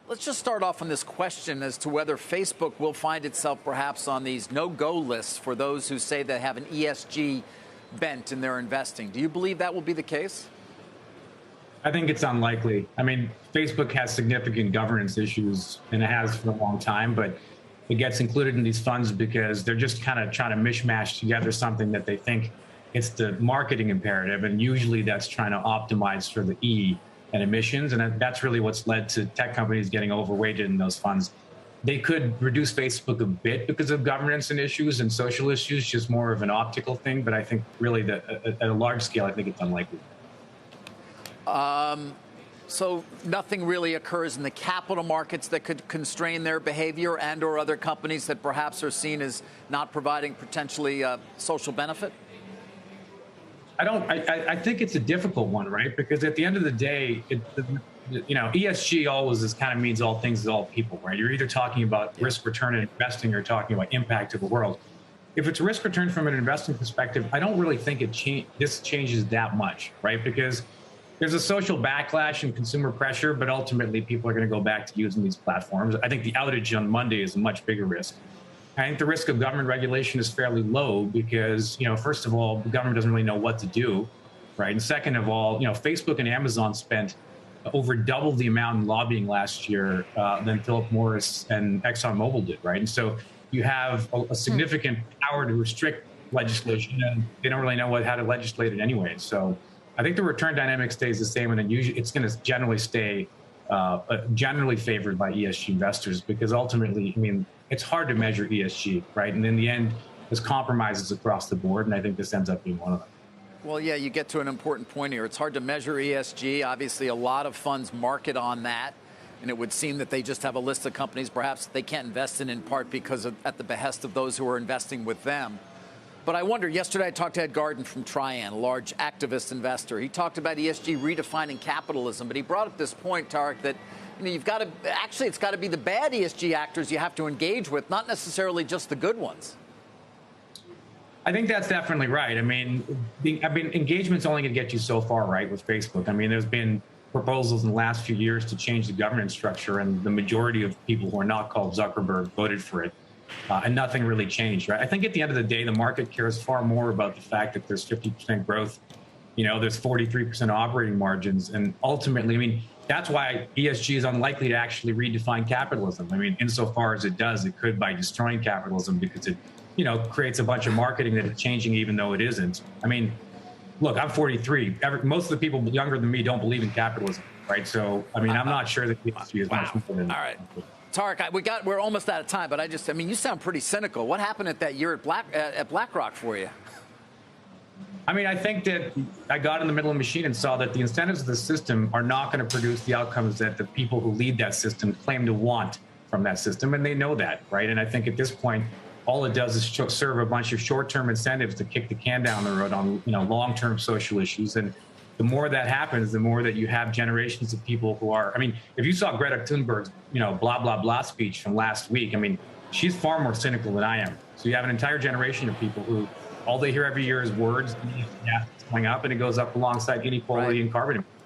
Let's just start off on this question as to whether Facebook will find itself perhaps on these no-go lists for those who say they have an ESG bent in their investing. Do you believe that will be the case? I think it's unlikely. I mean, Facebook has significant governance issues, and it has for a long time, but it gets included in these funds because they're just kind of trying to mishmash together something that they think it's the marketing imperative, and usually that's trying to optimize for the E and emissions, and that's really what's led to tech companies getting overweighted in those funds. They could reduce Facebook a bit because of governance and issues and social issues, just more of an optical thing, but I think really at a large scale, I think it's unlikely. So nothing really occurs in the capital markets that could constrain their behavior and or other companies that perhaps are seen as not providing potentially social benefit? I think it's a difficult one, right? Because at the end of the day, ESG always kind of means all things to all people, right? You're either talking about risk return in investing or talking about impact to the world. If it's risk return from an investing perspective, I don't really think this changes that much, right? Because there's a social backlash and consumer pressure, but ultimately people are going to go back to using these platforms. I think the outage on Monday is a much bigger risk. I think the risk of government regulation is fairly low because, first of all, the government doesn't really know what to do, right? And second of all, Facebook and Amazon spent over double the amount in lobbying last year than Philip Morris and ExxonMobil did, right? And so you have a significant power to restrict legislation, and they don't really know how to legislate it anyway. So I think the return dynamic stays the same, and it's going to generally stay generally favored by ESG investors because ultimately, it's hard to measure ESG, right? And in the end, there's compromises across the board, and I think this ends up being one of them. Well, yeah, you get to an important point here. It's hard to measure ESG. Obviously, a lot of funds market on that, and it would seem that they just have a list of companies perhaps they can't invest in part because at the behest of those who are investing with them. But I wonder, yesterday I talked to Ed Garden from Trian, a large activist investor. He talked about ESG redefining capitalism, but he brought up this point, Tarek, that it's got to be the bad ESG actors you have to engage with, not necessarily just the good ones. I think that's definitely right. Engagement's only going to get you so far, right, with Facebook. There's been proposals in the last few years to change the governance structure, and the majority of people who are not called Zuckerberg voted for it. And nothing really changed, right? I think at the end of the day, the market cares far more about the fact that there's 50% growth, there's 43% operating margins, and ultimately, that's why ESG is unlikely to actually redefine capitalism. Insofar as it does, it could by destroying capitalism because it, creates a bunch of marketing that is changing even though it isn't. Look, I'm 43. Most of the people younger than me don't believe in capitalism, right? So, I'm not sure that ESG is much more than. All right. Tarek, we're almost out of time, but you sound pretty cynical. What happened at that year at BlackRock for you? I think that I got in the middle of the machine and saw that the incentives of the system are not going to produce the outcomes that the people who lead that system claim to want from that system, and they know that, right? And I think at this point, all it does is serve a bunch of short-term incentives to kick the can down the road on long-term social issues. And the more that happens, the more that you have generations of people who are, if you saw Greta Thunberg's, blah, blah, blah speech from last week, she's far more cynical than I am. So you have an entire generation of people who all they hear every year is words, going up, and it goes up alongside inequality and carbon emissions.